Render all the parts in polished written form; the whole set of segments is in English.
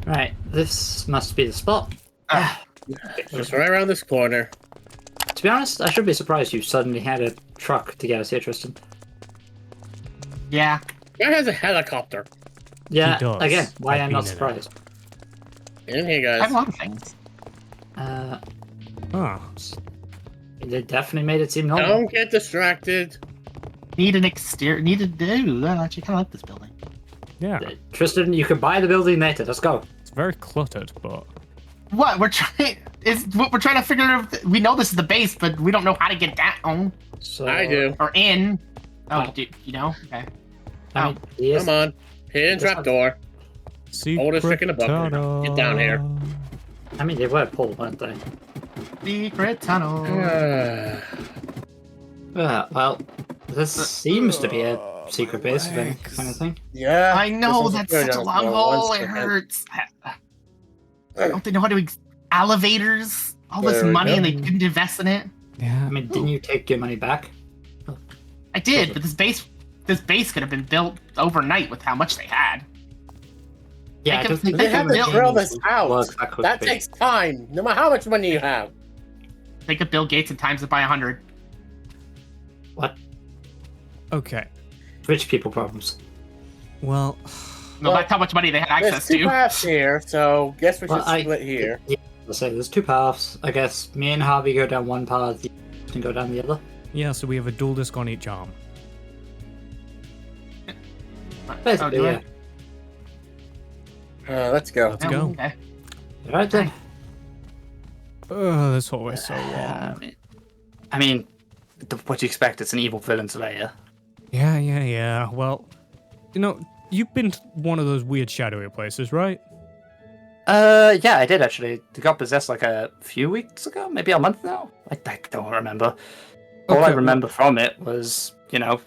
Right, this must be the spot. Just right around this corner. To be honest, I should be surprised you suddenly had a truck to get us here, Tristan. Yeah. Guy has a helicopter. Yeah, does. again, why I've I'm been not in it. surprised. In here, I have guys. a lot of things. Oh. They definitely made it seem normal. Don't get distracted. Need an exterior. Need to do. I actually kind of like this building. Yeah. Tristan, you can buy the building later. Let's go. It's very cluttered, but What we're trying is what we're trying to figure out. We know this is the base, but we don't know how to get down So, I do. or in. Oh, Oh. you know? Okay. I mean, yes. Come on. Hidden trapdoor. Oldest trick in the book. Get down here. I mean, they were pulled, weren't they? Secret tunnel. Well, this seems to be a secret base of any kind of thing. Yeah. I know this is that's good. such a One long hole. It second. hurts. Don't they know how to elevators? All this There we money go. and they didn't invest in it. yeah. I mean, didn't you take your money back? I did, but this base could have been built overnight with how much they had. Yeah, I They don't think They have to build- drill this out. work that quickly. That takes time, no matter how much money you have. Think of Bill Gates and times it by 100. What? Okay. Rich people problems. Well, No, Well, that's how much money they had There's access two to. paths here, so guess we should Well, split here. Yeah, let's say there's two paths. I guess me and Harvey go down one path, you can go down the other. yeah, so we have a dual disc on each arm. Basically, do yeah. Let's go. Let's go. Okay. Alright then. Oh, this hallway is so long. I mean, what do you expect? It's an evil villain slayer. Yeah. Well, you've been to one of those weird shadowy places, right? Yeah, I did actually. They got possessed like a few weeks ago, maybe a month now. I don't remember. All I Okay, remember from it was,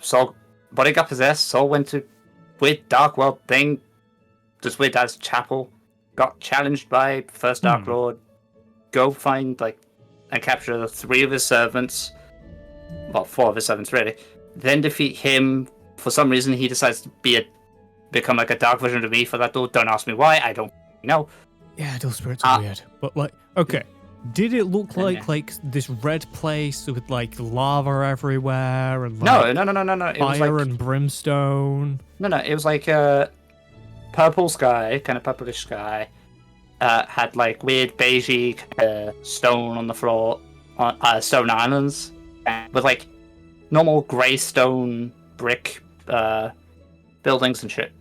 Saul, body got possessed, Saul went to weird dark world thing, this weird ass chapel, got challenged by first Dark Lord, go find, and capture 3 of his servants, well, 4 of his servants really, then defeat him. For some reason, he decides to become like a dark version of me for that dude. Don't ask me why, I don't know. Yeah, dual spirits are weird. But okay. Did it look Yeah. like this red place with lava everywhere and No. It was fire like, and brimstone? No, it was like a purple sky, kind of purplish sky. Had weird beigey stone on the floor, on stone islands, with normal grey stone brick buildings and shit.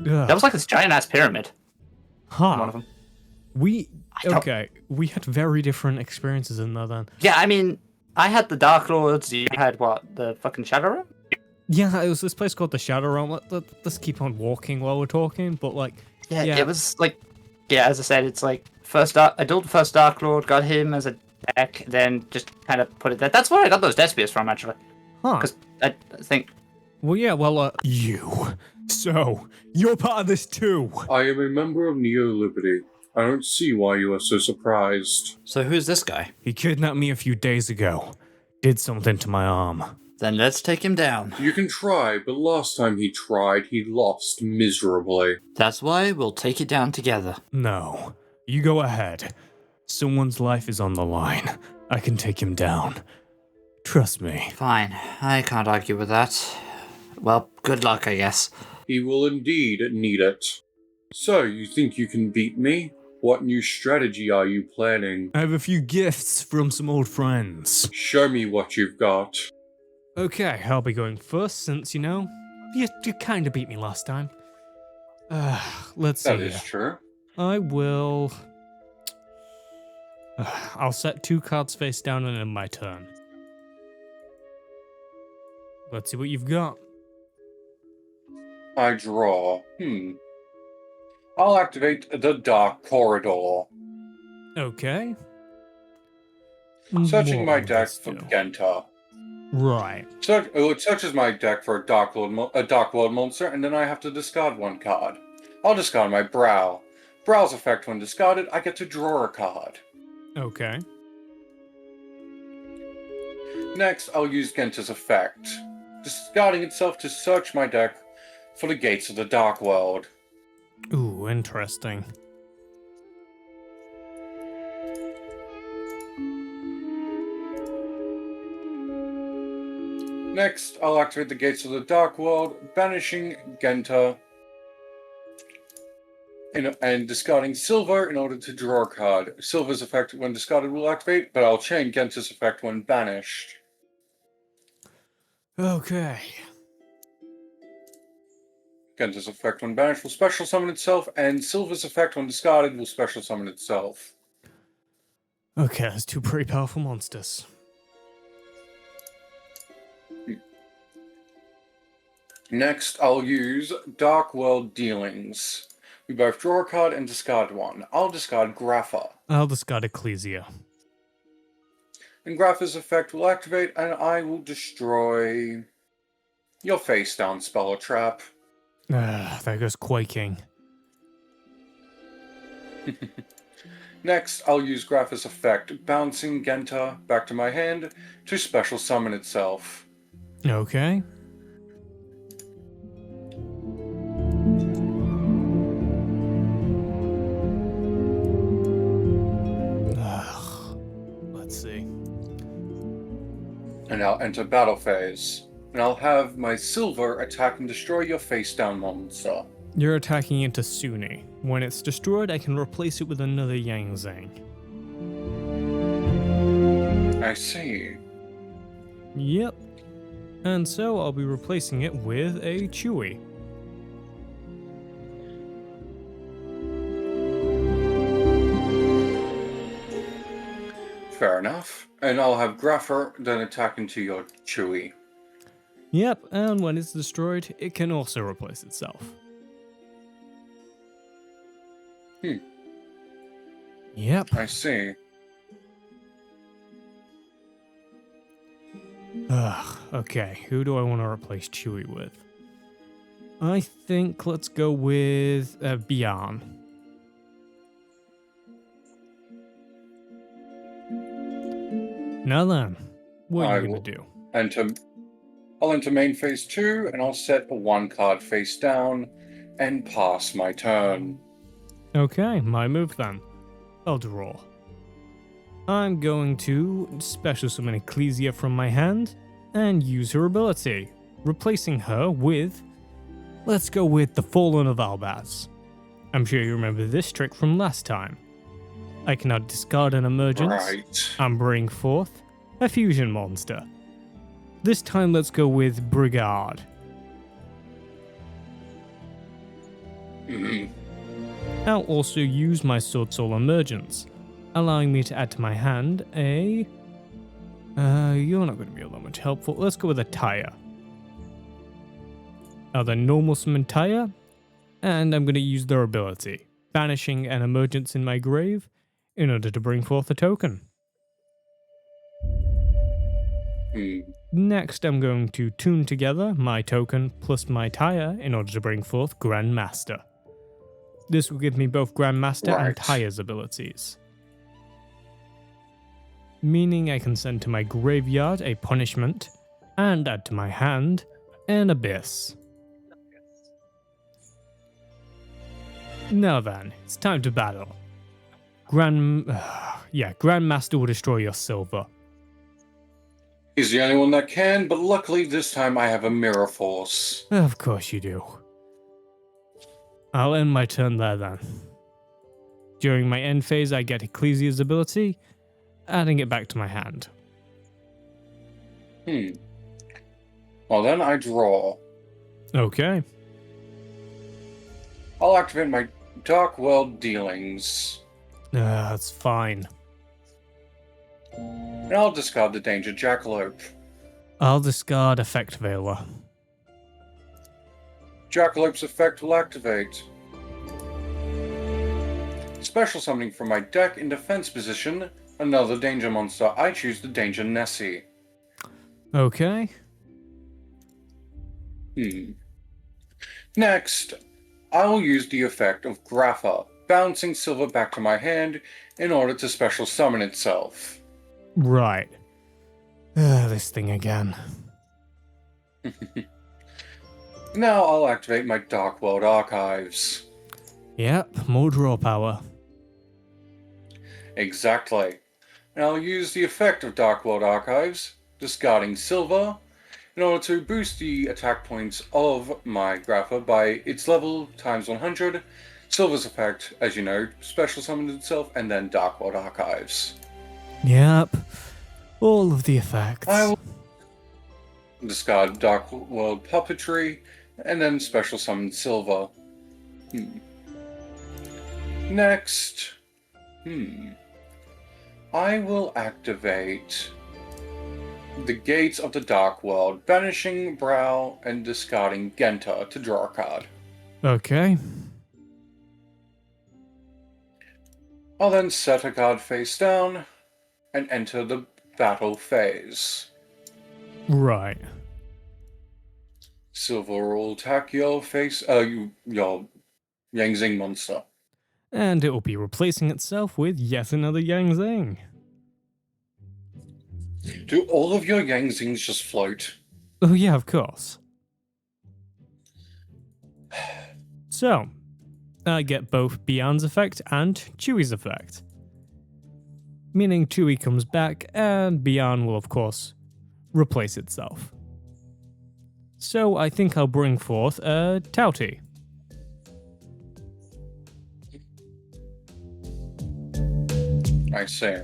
Ugh. That was this giant ass pyramid. One of them. We don't- we had very different experiences in there then. Yeah, I mean, I had the Dark Lords. You had what? The fucking Shadow Room? Yeah, it was this place called the Shadow Realm. Let's keep on walking while we're talking, but Yeah, Yeah. it was as I said, it's I built the first Dark Lord, got him as a deck, then just kind of put it there. That's where I got those Despiers from, actually. huh. Because I think, Well, yeah, you. So, you're part of this too. I am a member of Neo Liberty. I don't see why you are so surprised. so who's this guy? He kidnapped me a few days ago. Did something to my arm. Then let's take him down. You can try, but last time he tried, he lost miserably. That's why we'll take it down together. No, you go ahead. Someone's life is on the line. I can take him down. Trust me. Fine, I can't argue with that. Well, good luck, I guess. He will indeed need it. So, you think you can beat me? What new strategy are you planning? I have a few gifts from some old friends. Show me what you've got. Okay, I'll be going first since, you kind of beat me last time. Let's see. That is true. I will... I'll set 2 cards face down and end my turn. Let's see what you've got. I draw. I'll activate the Dark Corridor. Okay. Searching What my will deck this for do? Genta. Right. It searches my deck for a Dark Lord monster, and then I have to discard 1 card. I'll discard my Brow. Brow's effect when discarded, I get to draw a card. Okay. Next, I'll use Genta's effect, discarding itself to search my deck for the gates of the Dark World. Ooh, interesting. Next, I'll activate the Gates of the Dark World, banishing Genta and discarding Silver in order to draw a card. Silver's effect when discarded will activate, but I'll chain Genta's effect when banished. Okay. Genta's effect when banished will special summon itself, and Silver's effect when discarded will special summon itself. Okay, that's two pretty powerful monsters. Next, I'll use Dark World Dealings. We both draw a card and discard one. I'll discard Grapha. I'll discard Ecclesia. And Grapha's effect will activate, and I will destroy your face down spell or trap. There goes Quaking. Next, I'll use Grapha's effect, bouncing Genta back to my hand to special summon itself. Okay. Let's see. And I'll enter battle phase. And I'll have my Silver attack and destroy your face down monster. You're attacking into Suni. When it's destroyed, I can replace it with another Yang Zhang. I see. Yep. And so I'll be replacing it with a Chewy. Fair enough. And I'll have Grapher then attack into your Chewy. Yep, and when it's destroyed, it can also replace itself. Yep. I see. Okay, who do I want to replace Chewy with? I think let's go with Bjorn. Now then, what are you going to do? I'll enter main phase 2, and I'll set a 1 card face down and pass my turn. Okay, my move then. I'll draw. I'm going to special summon Ecclesia from my hand and use her ability, replacing her with... Let's go with the Fallen of Albaz. I'm sure you remember this trick from last time. I can now discard an emergence Right. and bring forth a fusion monster. This time let's go with Brigade. I'll also use my Sword Soul Emergence, allowing me to add to my hand a... you're not going to be all that much helpful. Let's go with a Tire. Now then, normal summon Tire, and I'm going to use their ability, banishing an emergence in my grave in order to bring forth a token. Next, I'm going to tune together my token plus my Tire in order to bring forth Grandmaster. This will give me both Grandmaster and Tire's abilities, meaning I can send to my graveyard a punishment and add to my hand an Abyss. Now then, it's time to battle. Grandmaster will destroy your silver. He's the only one that can, but luckily this time I have a Mirror Force. Of course you do. I'll end my turn there then. During my end phase, I get Ecclesia's ability, adding it back to my hand. Well then, I draw. Okay. I'll activate my Dark World Dealings. That's fine. And I'll discard the Danger Jackalope. I'll discard Effect Veiler. Jackalope's effect will activate. Special summoning from my deck in defense position, another danger monster. I choose the Danger Nessie. Okay. Next, I'll use the effect of Grapha, bouncing silver back to my hand in order to special summon itself. Right. This thing again. Now I'll activate my Dark World Archives. Yep, more draw power. Exactly. And I'll use the effect of Dark World Archives, discarding silver, in order to boost the attack points of my Grapha by its level times 100. Silver's effect, as you know, special summons itself, and then Dark World Archives. Yep, all of the effects. I will discard Dark World Puppetry, and then special summon Silver. Next, I will activate the Gates of the Dark World, banishing Brow and discarding Genta to draw a card. Okay. I'll then set a card face down and enter the battle phase. Right. Silver will attack your your Yang Zing monster. And it will be replacing itself with yet another Yang Zing. Do all of your Yang Zings just float? Oh yeah, of course. So, I get both Beyond's effect and Chewie's effect. Meaning Chewie comes back and Beyond will of course replace itself. So I think I'll bring forth a Touty. I see.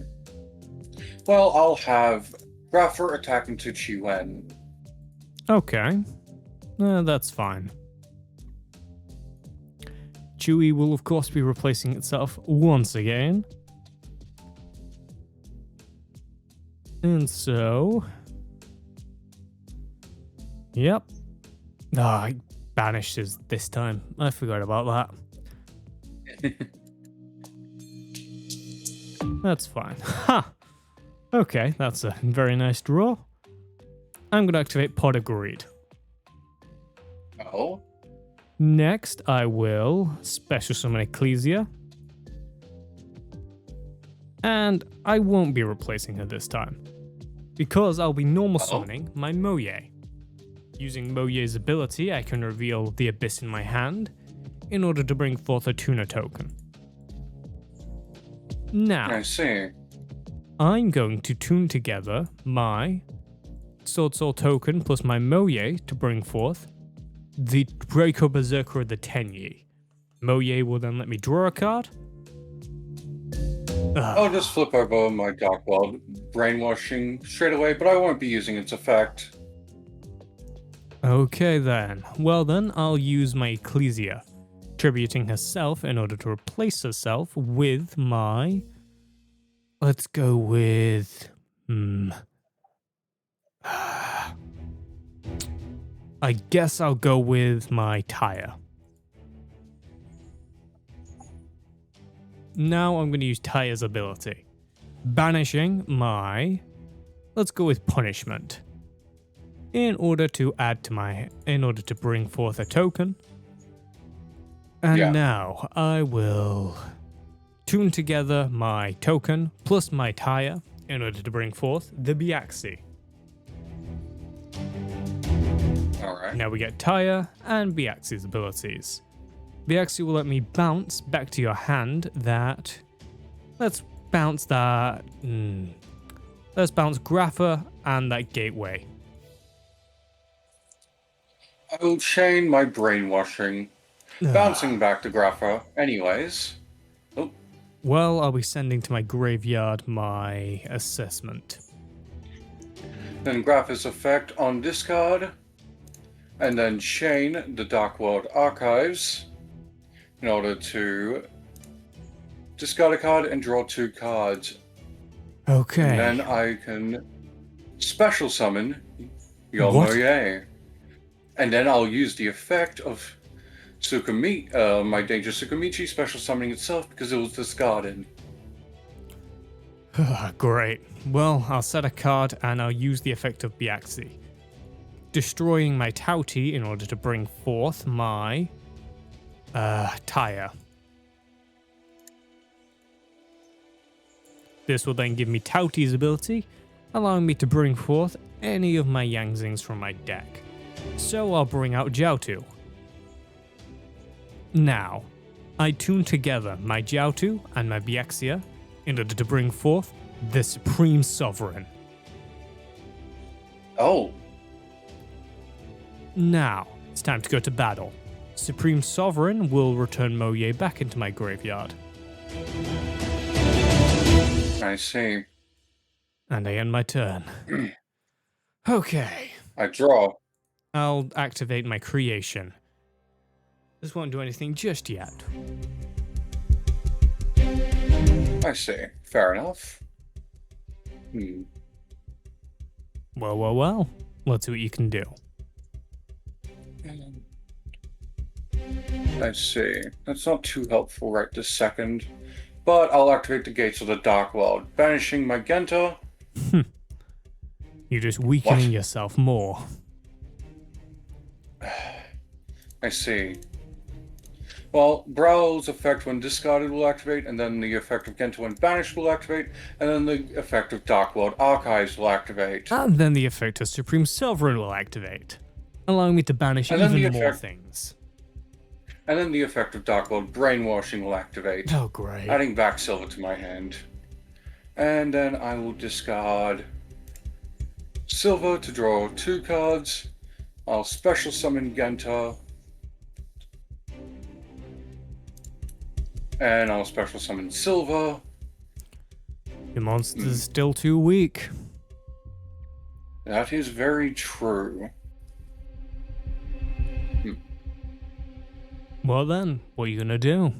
Well, I'll have Grapher attack into Chi-Wen. Okay, that's fine. Chewie will of course be replacing itself once again. And so... Yep. I banished his this time. I forgot about that. That's fine. Ha! Okay, that's a very nice draw. I'm going to activate Pot of Greed. Oh? Next, I will special summon Ecclesia. And I won't be replacing her this time, because I'll be normal summoning my Moye. Using Moye's ability, I can reveal the Abyss in my hand in order to bring forth a Tuna token. Now, I see. I'm going to tune together my Sword Soul token plus my Moye to bring forth the Draco Berserker of the Tenyi. Moye will then let me draw a card. I'll just flip over my Dark World brainwashing straight away, but I won't be using its effect. Okay then. Well then, I'll use my Ecclesia, tributing herself in order to replace herself with my... Let's go with... I guess I'll go with my Tyre. Now I'm going to use Tyre's ability. Banishing my... Let's go with Punishment. In order to bring forth a token. And now I will tune together my token plus my Tyre in order to bring forth the Biaxi. Alright. Now we get Tyre and Biaxi's abilities. Biaxi will let me bounce back to your hand that... Let's bounce that... Let's bounce Grapha and that Gateway. I'll chain my brainwashing, bouncing back to Grapha anyways. Oh. Well, I'll be sending to my graveyard my assessment. Then Grapha's effect on discard, and then chain the Dark World Archives in order to discard a card and draw 2 cards. Okay. And then I can special summon your What? Moye. And then I'll use the effect of my Danger Tsukamichi special summoning itself because it was discarded. Great. Well, I'll set a card and I'll use the effect of Biaxi, destroying my Touty in order to bring forth my Tyre. This will then give me Touty's ability, allowing me to bring forth any of my Yang Zings from my deck. So I'll bring out Jiaotu. Now, I tune together my Jiaotu and my Biexia in order to bring forth the Supreme Sovereign. Oh, Now, it's time to go to battle. Supreme Sovereign will return Moye back into my graveyard. I see. And I end my turn. Okay. I draw. I'll activate my creation. This won't do anything just yet. I see. Fair enough. Well. Let's see what you can do. I see. That's not too helpful right this second. But I'll activate the Gates of the Dark World, banishing my Genta. You're just weakening yourself more. I see. Well, Brow's effect when discarded will activate, and then the effect of Genta when banished will activate, and then the effect of Dark World Archives will activate. And then the effect of Supreme Sovereign will activate, allowing me to banish even more things. And then the effect of Dark World Brainwashing will activate. Oh, great. Adding back Silver to my hand. And then I will discard Silver to draw 2 cards. I'll special summon Genta. And I'll special summon Silver. Your monster's still too weak. That is very true. Well then, what are you gonna do?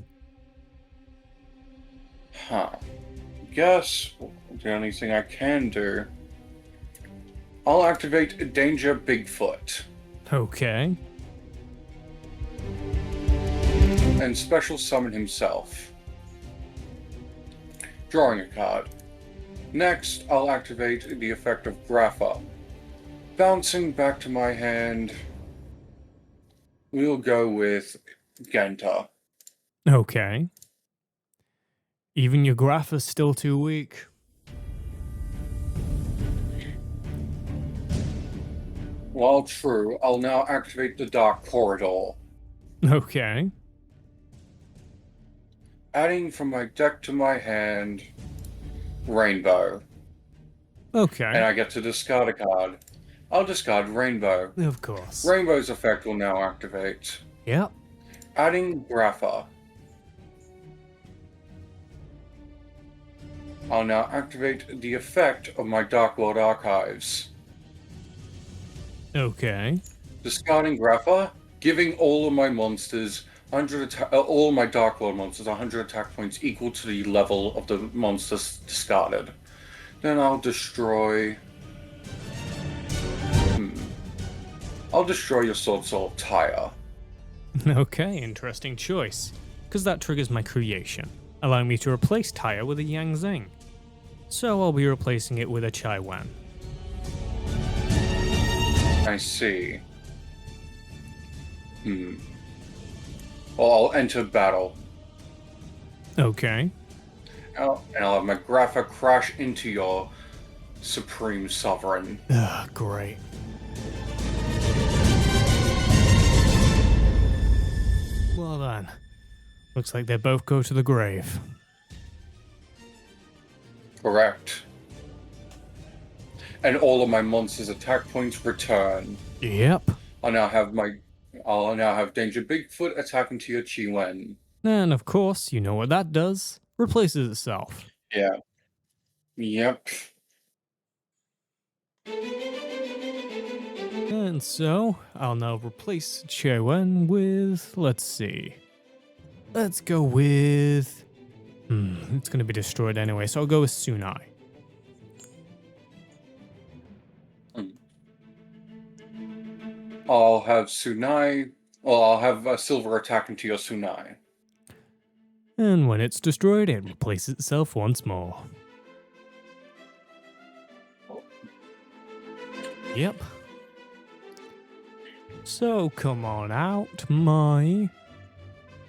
Guess the only thing I can do, I'll activate Danger Bigfoot Okay. and special summon himself. Drawing a card. Next, I'll activate the effect of Grapha. Bouncing back to my hand, we'll go with Genta. Okay. Even your graph is still too weak. While true, I'll now activate the Dark Corridor. Okay. Adding from my deck to my hand, Rainbow. And Okay. I get to discard a card. I'll discard Rainbow. Of course. Rainbow's effect will now activate. Yep. Adding Grapha. I'll now activate the effect of my Dark World Archives. Okay. Discarding Grapha, giving all of my monsters all my Dark World monsters 100 attack points equal to the level of the monsters discarded. Then I'll destroy. I'll destroy your Sword Soul of Tyre. Okay, interesting choice. Because that triggers my creation, allowing me to replace Tyre with a Yang Zing. So I'll be replacing it with a Chai Wan. I see. Well, I'll enter battle. Okay. And I'll have my Grapha crash into your Supreme Sovereign. Ugh, great. Well then. Looks like they both go to the grave. Correct. And all of my monsters' attack points return. Yep. I'll now have Danger Bigfoot attack into your Chi-Wen. And of course, you know what that does. Replaces itself. Yeah. Yep. And so, I'll now replace Chai-Wen with, let's see. Let's go with... it's going to be destroyed anyway, so I'll go with Sunai. I'll have Sunai. Well, I'll have a Silver attack into your Sunai. And when it's destroyed, it replaces itself once more. Yep. So come on out, my...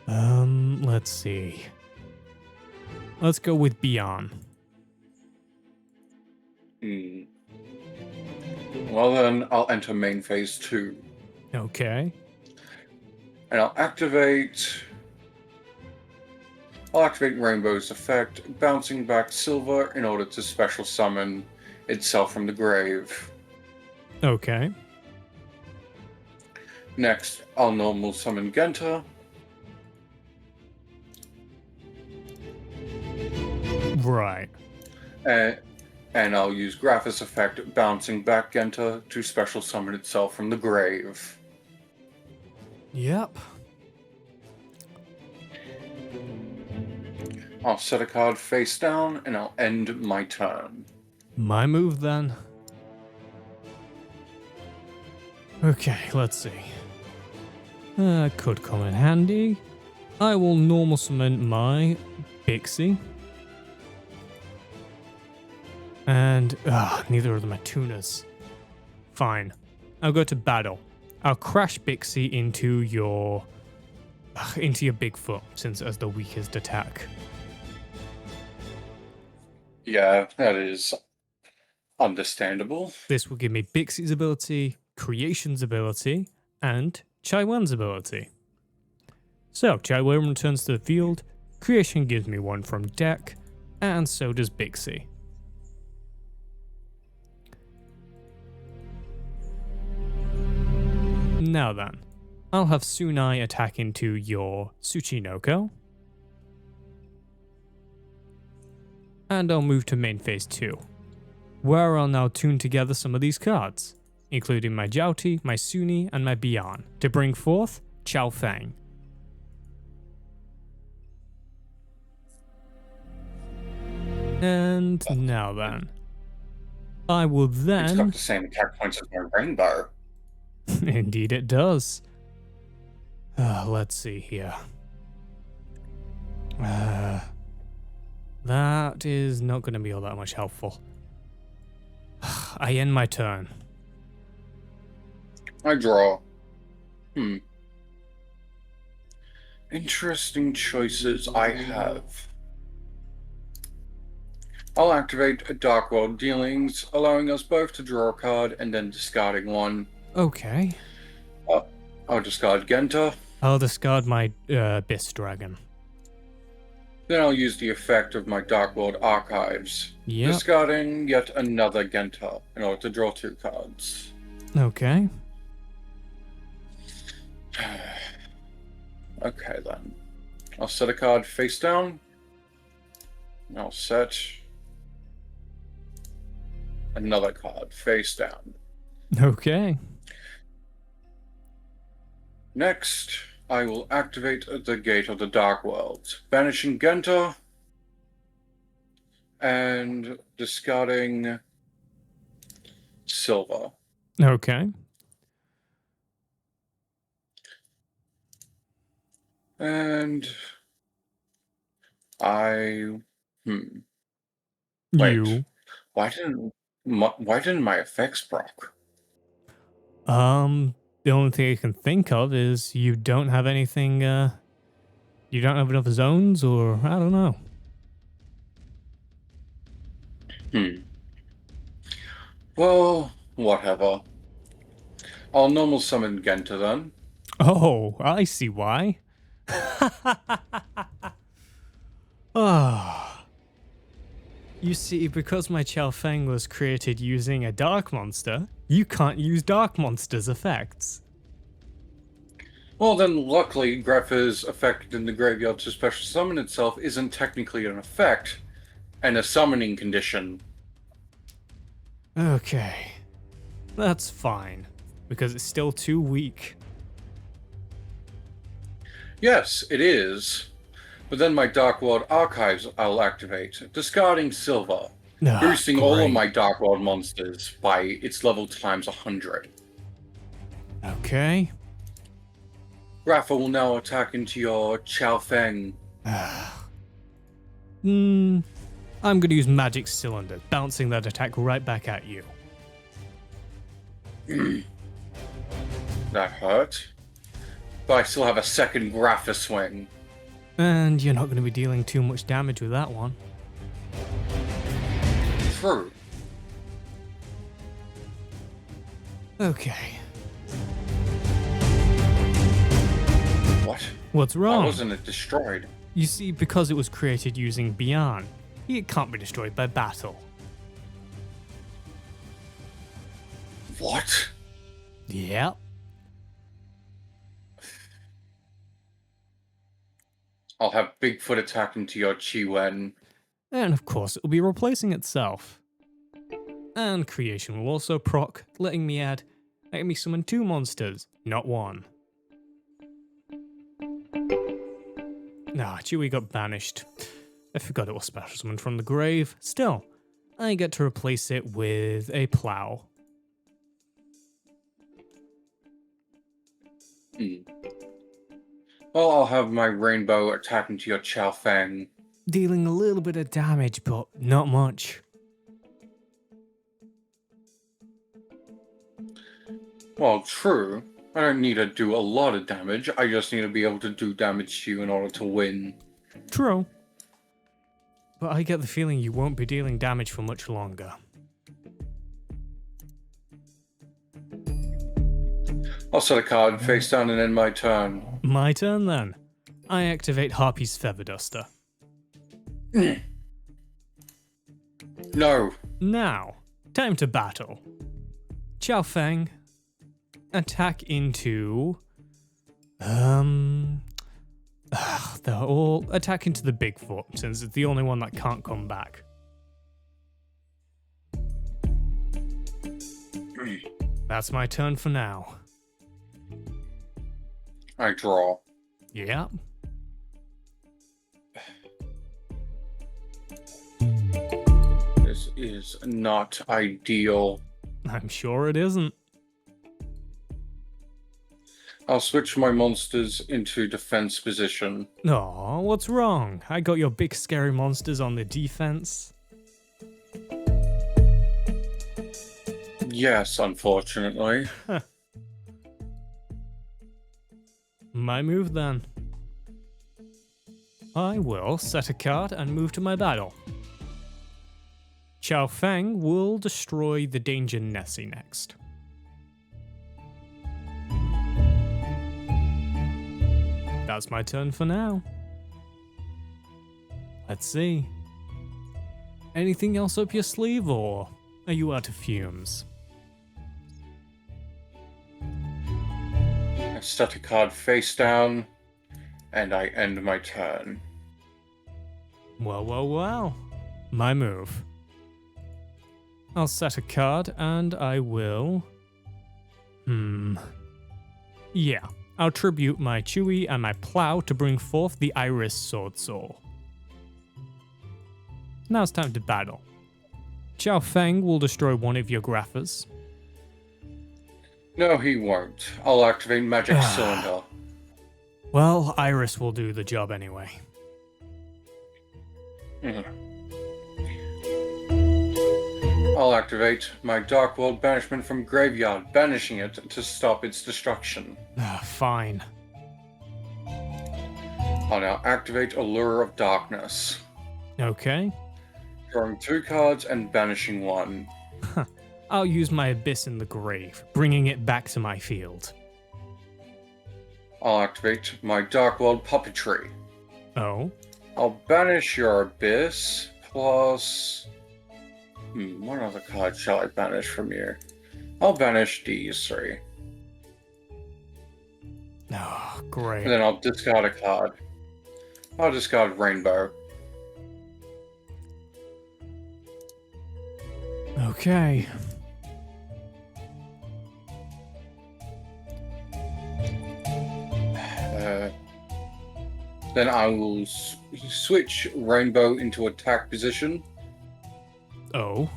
let's see. Let's go with Beyond. Well then, I'll enter main phase 2. Okay. And I'll activate I'll activate Rainbow's effect, bouncing back silver in order to special summon itself from the grave. Okay. Next, I'll normal summon Genta. Right. And I'll use Graphis effect, bouncing back Genta to special summon itself from the grave. Yep. I'll set a card face down, and I'll end my turn. My move then. Okay, let's see. Could come in handy. I will normal summon my Bixie. And, neither of them are tuners. Fine. I'll go to battle. I'll crash Bixie into your Bigfoot, since as the weakest attack. Yeah, that is understandable. This will give me Bixie's ability, Creation's ability, and Chai-Wen's ability. So, Chai-Wen returns to the field, Creation gives me one from deck, and so does Bixie. Now then, I'll have Sunai attack into your Tsuchinoko. And I'll move to main phase 2, where I'll now tune together some of these cards, including my Jouti, my Suni, and my Bian, to bring forth Chao Feng. And now then, I will It's then... got the same attack points as my Rainbow. Indeed it does. Let's see here. That is not going to be all that much helpful. I end my turn. I draw. Interesting choices I have. I'll activate Dark World Dealings, allowing us both to draw a card and then discarding one. Okay. I'll discard Genta. I'll discard my Abyss Dragon. Then I'll use the effect of my Dark World Archives, Yep. discarding yet another Genta in order to draw 2 cards. Okay. Okay then. I'll set a card face down. And I'll set another card face down. Okay. Next, I will activate the Gate of the Dark World, banishing Genta and discarding Silver. Okay. And I Wait. You. Why didn't my effects proc? The only thing I can think of is you don't have anything, you don't have enough zones, or I don't know. Well, whatever. I'll normal summon Genta then. Oh, I see why. Ah. You see, because my Chao Feng was created using a dark monster, you can't use dark monsters' effects. Well then, luckily, Grepha's effect in the graveyard to special summon itself isn't technically an effect, and a summoning condition. Okay. That's fine, because it's still too weak. Yes, it is. But then my Dark World Archives I'll activate, discarding Silver, boosting all of my Dark World monsters by its level times 100. Okay. Grapha will now attack into your Chao Feng. I'm gonna use Magic Cylinder, bouncing that attack right back at you. That hurt. But I still have a second Grapha swing. And you're not gonna be dealing too much damage with that one. True. Okay. What? What's Why wrong? wasn't it destroyed? You see, because it was created using Beyond, it can't be destroyed by battle. What? Yep. I'll have Bigfoot attack into your Chi-Wen. And of course, it will be replacing itself. And creation will also proc, letting me summon 2 monsters, not 1. Chewie got banished. I forgot it was special summoned from the grave. Still, I get to replace it with a plow. Well, I'll have my Rainbow attack into your Chao Feng. Dealing a little bit of damage, but not much. Well, true. I don't need to do a lot of damage. I just need to be able to do damage to you in order to win. True. But I get the feeling you won't be dealing damage for much longer. I'll set a card face down and end my turn. My turn then. I activate Harpy's Feather Duster. No. Now, time to battle. Chao Feng, attack into... they're all attack into the Bigfoot, since it's the only one that can't come back. That's my turn for now. I draw. Yep. This is not ideal. I'm sure it isn't. I'll switch my monsters into defense position. Aw, what's wrong? I got your big scary monsters on the defense. Yes, unfortunately. My move then. I will set a card and move to my battle. Chao Feng will destroy the Danger Nessie next. That's my turn for now. Let's see. Anything else up your sleeve, or are you out of fumes? I set a card face down, and I end my turn. Well. My move. I'll set a card, and I will... Yeah, I'll tribute my Chewie and my Plow to bring forth the Iris Sword Soul. Now it's time to battle. Chao Feng will destroy one of your Graphas. No, he won't. I'll activate Magic Cylinder. Well, Iris will do the job anyway. I'll activate my Dark World Banishment from Graveyard, banishing it to stop its destruction. Fine. I'll now activate Allure of Darkness, Okay. drawing 2 cards and banishing 1. I'll use my Abyss in the Grave, bringing it back to my field. I'll activate my Dark World Puppetry. Oh? I'll banish your Abyss, plus... what other card shall I banish from here? I'll banish these 3. Oh, great. And then I'll discard a card. I'll discard Rainbow. Okay. Then I will switch Rainbow into attack position. Oh?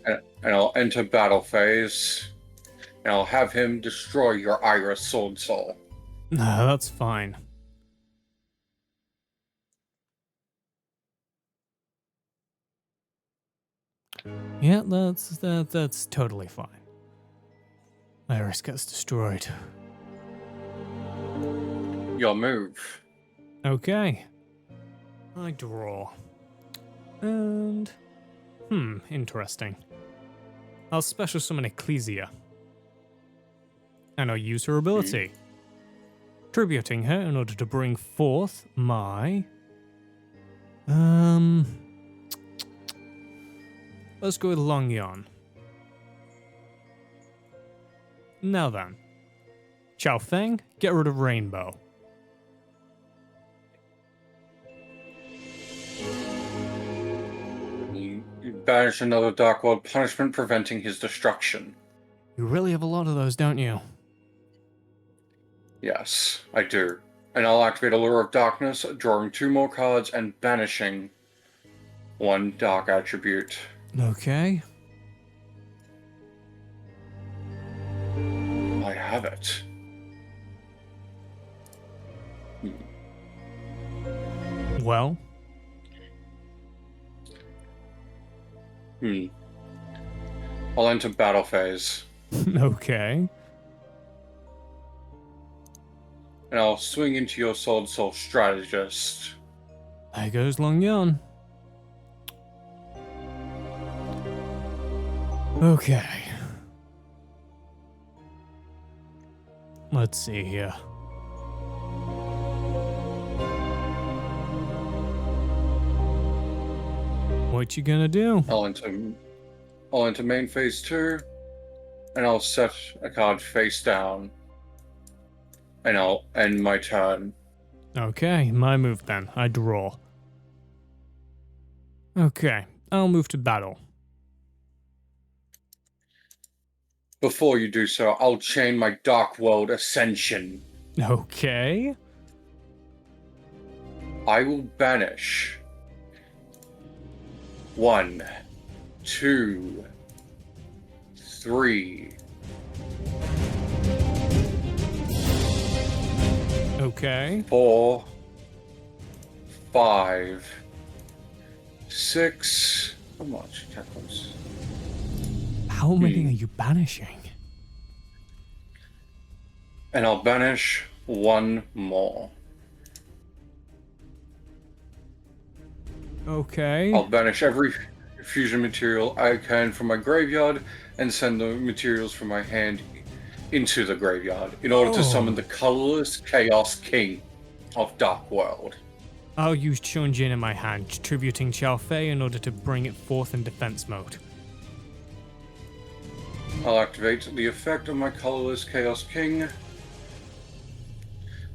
And I'll enter battle phase. And I'll have him destroy your Iris Sword Soul. No, that's fine. Yeah, that's totally fine. Iris gets destroyed. Your move. Okay. I draw. And... interesting. I'll special summon Ecclesia. And I'll use her ability. tributing her in order to bring forth my... Let's go with Long Yon. Now then. Chao Feng, get rid of Rainbow. You banish another Dark World punishment preventing his destruction. You really have a lot of those, don't you? Yes, I do. And I'll activate Allure of Darkness, drawing 2 more cards and banishing 1 dark attribute. Okay. I have it. Well? I'll enter battle phase. Okay. And I'll swing into your Sword Soul Strategist. There goes Long Yon. Okay. Let's see here. What you gonna do? I'll enter main phase 2, and I'll set a card face down. And I'll end my turn. Okay, my move then. I draw. Okay, I'll move to battle. Before you do so, I'll chain my Dark World Ascension. Okay. I will banish 1, 2, 3. Okay. 4, 5, 6. How much? Tackles. How many are you banishing? And I'll banish 1 more. Okay. I'll banish every fusion material I can from my graveyard and send the materials from my hand into the graveyard in order to summon the colorless Chaos King of Dark World. I'll use Chunjin in my hand, tributing Chao Fei in order to bring it forth in defense mode. I'll activate the effect of my colorless Chaos King,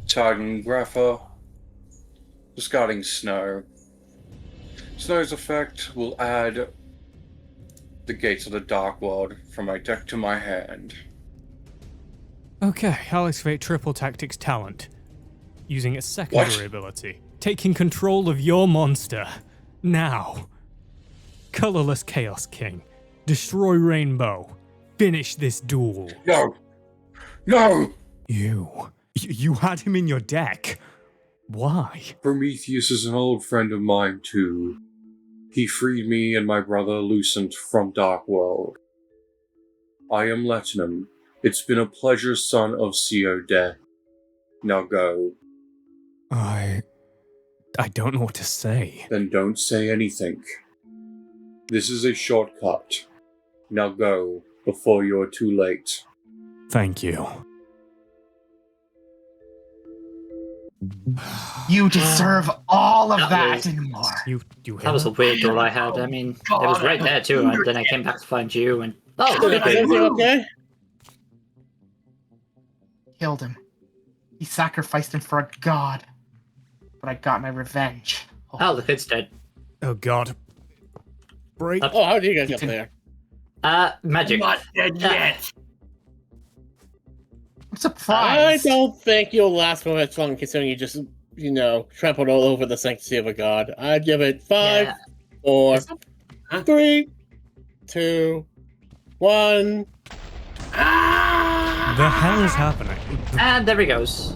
targeting Grapha, discarding Snow. Snow's effect will add the Gates of the Dark World from my deck to my hand. Okay, I'll activate Triple Tactics Talent, using its secondary ability, taking control of your monster. Now. Colorless Chaos King, destroy Rainbow, finish this duel. No! No! You had him in your deck. Why? Prometheus is an old friend of mine too. He freed me and my brother Lucent from Dark World. I am Latinum. It's been a pleasure, son of Co. Now go. I don't know what to say. Then don't say anything. This is a shortcut. Now go, before you're too late. Thank you. You deserve all of that and more. You That was a weird door I had. I mean, it was right there too, and then I came back to find you, and Is everything okay? Killed him. He sacrificed him for a god. But I got my revenge. oh, the kid's dead. Oh god. Break. Oh, how did you guys get there? Magic. Not dead yet. I'm I surprised. don't think you'll last for much long considering you just, trampled all over the sanctity of a god. I'd give it 5, Yeah. 4, 3, 2, 1. The hell is happening? And there he goes.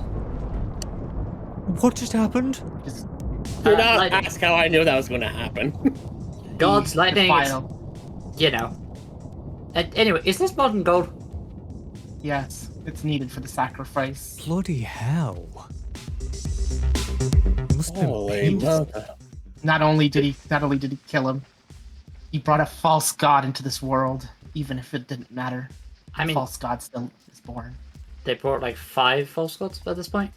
What just happened? Do not lightning. ask how I knew that was going to happen. God's lightning. Defiled. You know. Anyway, is this modern gold? Yes, it's needed for the sacrifice. Bloody hell. Must have been Holy painful. mother. Not only did he kill him, he brought a false god into this world, even if it didn't matter. I mean, false god still is born. they brought like 5 false gods at this point.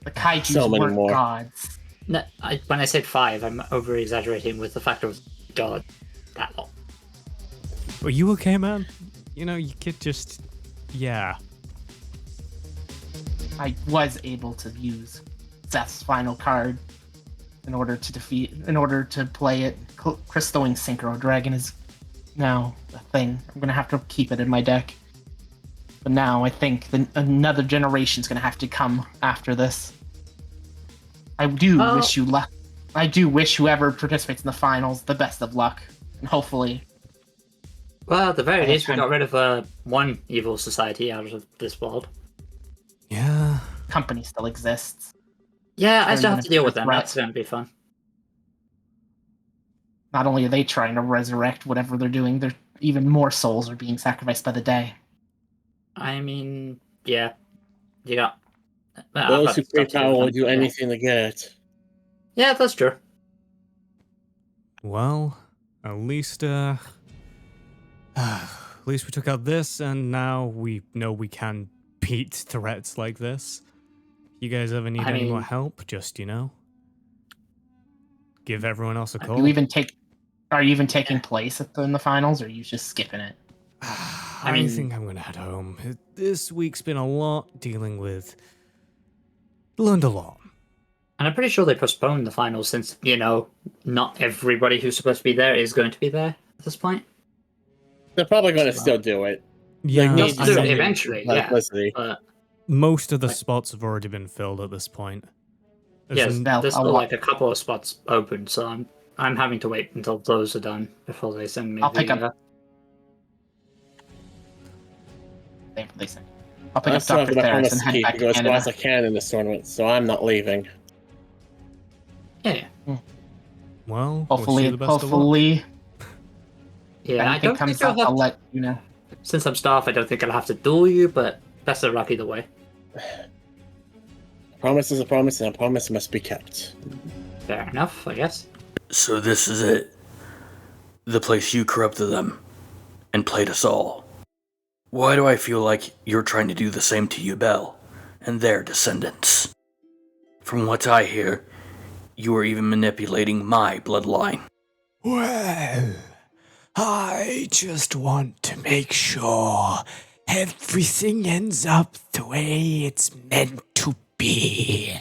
The kaijus So many weren't more. gods. No, when I said 5, I'm over exaggerating with the factor of God. That lot. Are you okay, man? You know, you could just... Yeah. I was able to use Seth's final card in order to play it. Crystalline Synchro Dragon is now a thing. I'm gonna have to keep it in my deck. But now I think another generation's gonna have to come after this. I do wish you luck. I do wish whoever participates in the finals the best of luck, and hopefully. Well, at the very least, we got rid of one evil society out of this world. Yeah. Company still exists. Yeah, I still have gonna to deal be with them. threat. That's going to be fun. Not only are they trying to resurrect whatever they're doing, they're even more souls are being sacrificed by the day. I mean, yeah. You got... Those who crave power will do yeah. anything to get it. Yeah, that's true. Well, at least we took out this, and now we know we can beat threats like this. You guys ever need any more help? Just, give everyone else a call. Are you even taking place in the finals, or are you just skipping it? I think I'm gonna head home. This week's been a lot dealing with... Learned a lot. And I'm pretty sure they postponed the finals since, not everybody who's supposed to be there is going to be there at this point. They're probably going to still do it. Yeah, They'll still do it eventually, yeah. But, most of the spots have already been filled at this point. Yes, there's still like a couple of spots open, so I'm having to wait until those are done before they send me I'll pick up Dr. Ferris and head back to go as far as Canada. I can in this tournament, so I'm not leaving. Yeah. Well, Hopefully. Yeah, I if don't it comes think up, I'll let you know. Since I'm staff, I don't think I'll have to duel you, but best of luck either way. A promise is a promise, and a promise must be kept. Fair enough, I guess. So this is it. The place you corrupted them and played us all. Why do I feel like you're trying to do the same to YuGiOh and their descendants? From what I hear, you are even manipulating my bloodline. Well, I just want to make sure everything ends up the way it's meant to be.